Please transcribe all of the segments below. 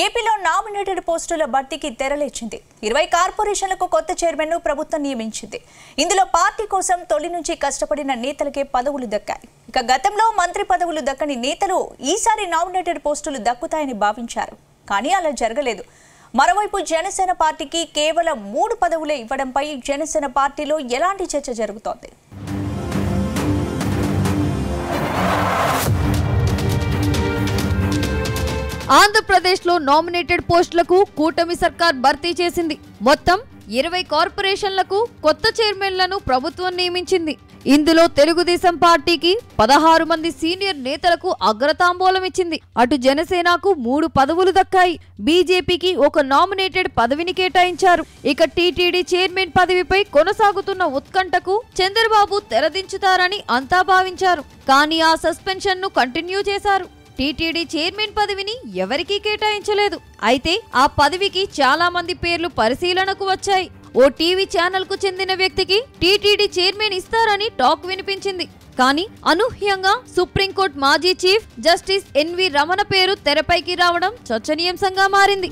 ఏపీలో నామినేటెడ్ పోస్టుల భర్తీకి తెరలేచింది. 20 కార్పొరేషన్లకు కొత్త చైర్మన్ను ప్రభుత్వం నియమించింది. ఇందులో పార్టీ కోసం తొలి నుంచి కష్టపడిన నేతలకే పదవులు దక్కాయి. ఇక గతంలో మంత్రి పదవులు దక్కని నేతలు ఈసారి నామినేటెడ్ పోస్టులు దక్కుతాయని భావించారు. కానీ అలా జరగలేదు. మరోవైపు జనసేన పార్టీకి కేవలం 3 పదవులే ఇవ్వడంపై జనసేన పార్టీలో ఎలాంటి చర్చ జరుగుతోంది? ఆంధ్రప్రదేశ్లో నామినేటెడ్ పోస్టులకు కూటమి సర్కార్ భర్తీ చేసింది. మొత్తం 20 కార్పొరేషన్లకు కొత్త చైర్మన్లను ప్రభుత్వం నియమించింది. ఇందులో తెలుగుదేశం పార్టీకి 16 మంది సీనియర్ నేతలకు అగ్రతాంబూలం ఇచ్చింది. అటు జనసేనకు 3 పదవులు దక్కాయి. బీజేపీకి ఒక నామినేటెడ్ పదవిని కేటాయించారు. ఇక టీటీడీ చైర్మన్ పదవిపై కొనసాగుతున్న ఉత్కంఠకు చంద్రబాబు తెరదించుతారని అంతా భావించారు. కానీ ఆ సస్పెన్షన్ ను కంటిన్యూ చేశారు. టీటీడీ చైర్మన్ పదవిని ఎవరికీ కేటాయించలేదు. అయితే ఆ పదవికి చాలా మంది పేర్లు పరిశీలనకు వచ్చాయి. ఓ టీవీ ఛానల్ కు చెందిన వ్యక్తికి టీటీడీ చైర్మన్ ఇస్తారని టాక్ వినిపించింది. కానీ అనూహ్యంగా సుప్రీంకోర్టు మాజీ చీఫ్ జస్టిస్ ఎన్వి రమణ పేరు తెరపైకి రావడం చర్చనీయాంశంగా మారింది.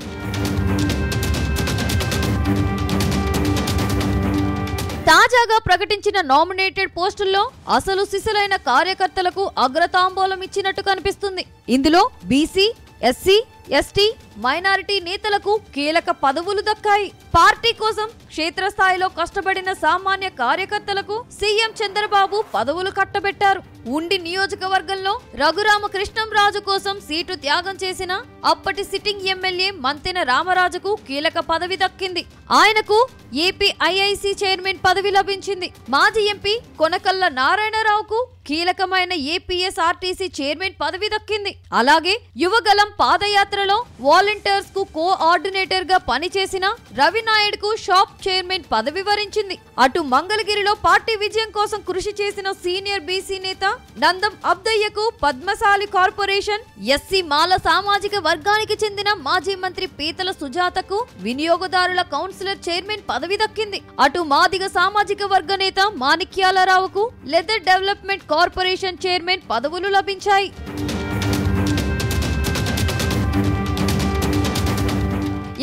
తాజాగా ప్రకటించిన నామినేటెడ్ పోస్టుల్లో అసలు సిసలైన కార్యకర్తలకు అగ్రతాంబూలం ఇచ్చినట్టు కనిపిస్తుంది. ఇందులో బీసీ, ఎస్సీ, ఎస్టీ, మైనారిటీ నేతలకు కీలక పదవులు దక్కాయి. పార్టీ కోసం క్షేత్రస్థాయిలో కష్టపడిన సామాన్య కార్యకర్తలకు సీఎం చంద్రబాబు పదవులు కట్టబెట్టారు. ఉండి నియోజకవర్గంలో రఘురామకృష్ణంరాజు కోసం సీటు త్యాగం చేసిన అప్పటి సిట్టింగ్ ఎమ్మెల్యే మంతెన రామరాజుకు కీలక పదవి దక్కింది. ఆయనకు ఏపీ ఐఐసి చైర్మన్ పదవి లభించింది. మాజీ ఎంపీ కొనకళ్ళ నారాయణరావుకు కీలకమైన ఏపీఎస్ఆర్టీసీ చైర్మన్ పదవి దక్కింది. అలాగే యువగలం పాదయాత్రలో వాలంటీర్స్ కు కోఆర్డినేటర్ గా పనిచేసిన రవినాయుడుకు షాప్ చైర్మన్ పదవి వరించింది. అటు మంగళగిరిలో పార్టీ విజయం కోసం కృషి చేసిన సీనియర్ బీసీ నేత నందం అబ్దయ్యకు పద్మశాలి కార్పొరేషన్, ఎస్సీ మాల సామాజిక వర్గానికి చెందిన మాజీ మంత్రి పీతల సుజాతకు వినియోగదారుల కౌన్సిలర్ చైర్మన్ పదవి దక్కింది. అటు మాదిగ సామాజిక వర్గ నేత మాణిక్యాలరావుకు లెదర్ డెవలప్మెంట్ కార్పొరేషన్ చైర్మన్ పదవులు లభించాయి.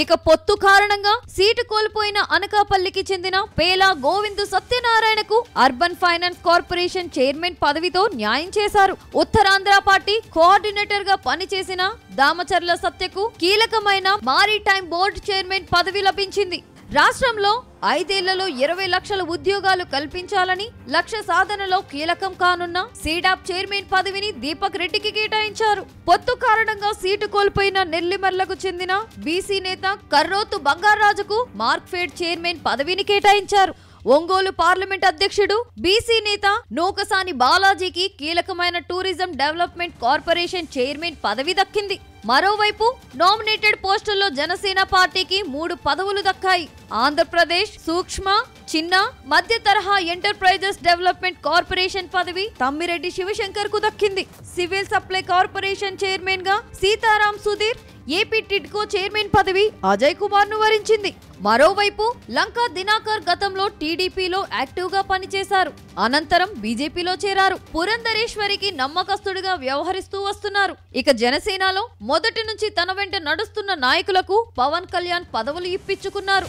ఇక పొత్తు కారణంగా సీటు కోల్పోయిన అనకాపల్లికి చెందిన పేలా గోవిందు సత్యనారాయణకు అర్బన్ ఫైనాన్స్ కార్పొరేషన్ చైర్మన్ పదవితో న్యాయం చేశారు. ఉత్తరాంధ్ర పార్టీ కోఆర్డినేటర్ గా పనిచేసిన దామచర్ల సత్యకు కీలకమైన మారిటైమ్ బోర్డు చైర్మన్ పదవి లభించింది. రాష్ట్రంలో 5 ఏళ్లలో 20 లక్షల ఉద్యోగాలు కల్పించాలని లక్ష్య సాధనలో కీలకం కానున్న సీడాప్ చైర్మన్ పదవిని దీపక్ రెడ్డికి కేటాయించారు. పొత్తు కారణంగా సీటు కోల్పోయిన నెల్లిమర్లకు చెందిన బీసీ నేత కర్రోతు బంగారాజుకు మార్క్ఫెడ్ చైర్మన్ పదవిని కేటాయించారు. ఒంగోలు పార్లమెంట్ అధ్యక్షుడు బీసీ నేత నూకసాని బాలాజీకి కీలకమైన టూరిజం డెవలప్మెంట్ కార్పొరేషన్ చైర్మన్ పదవి దక్కింది. మరోవైపు నామినేటెడ్ పోస్టుల్లో జనసేన పార్టీకి 3 పదవులు దక్కాయి. ఆంధ్రప్రదేశ్ సూక్ష్మ, చిన్న, మధ్య తరహా ఎంటర్ప్రైజెస్ డెవలప్మెంట్ కార్పొరేషన్ పదవి తమ్మిరెడ్డి శివశంకర్ కు దక్కింది. సివిల్ సప్లై కార్పొరేషన్ చైర్మన్ గా సీతారాం సుధీర్, ఏపీ టిడ్కో చైర్మన్ పదవి అజయ్ కుమార్ ను వరించింది. మరోవైపు లంకా దినాకర్ గతంలో టీడీపీలో యాక్టివ్ గా పనిచేశారు. అనంతరం బీజేపీలో చేరారు. పురంధరేశ్వరికి నమ్మకస్తుడిగా వ్యవహరిస్తూ వస్తున్నారు. ఇక జనసేనలో మొదటి నుంచి తన వెంట నడుస్తున్న నాయకులకు పవన్ కళ్యాణ్ పదవులు ఇప్పించుకున్నారు.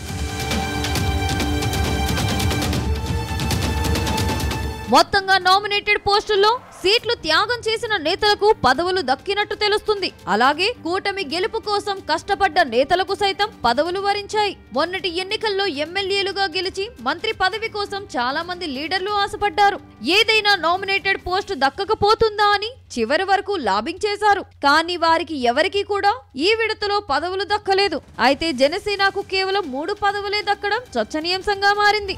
మొత్తంగా నామినేటెడ్ పోస్టుల్లో సీట్లు త్యాగం చేసిన నేతలకు పదవులు దక్కినట్టు తెలుస్తుంది. అలాగే కూటమి గెలుపు కోసం కష్టపడ్డ నేతలకు సైతం పదవులు వరించాయి. మొన్నటి ఎన్నికల్లో ఎమ్మెల్యేలుగా గెలిచి మంత్రి పదవి కోసం చాలా మంది లీడర్లు ఆశపడ్డారు. ఏదైనా నామినేటెడ్ పోస్టు దక్కకపోతుందా అని చివరి వరకు లాబింగ్ చేశారు. కానీ వారికి ఎవరికీ కూడా ఈ విడతలో పదవులు దక్కలేదు. అయితే జనసేనకు కేవలం 3 పదవులే దక్కడం చర్చనీయాంశంగా మారింది.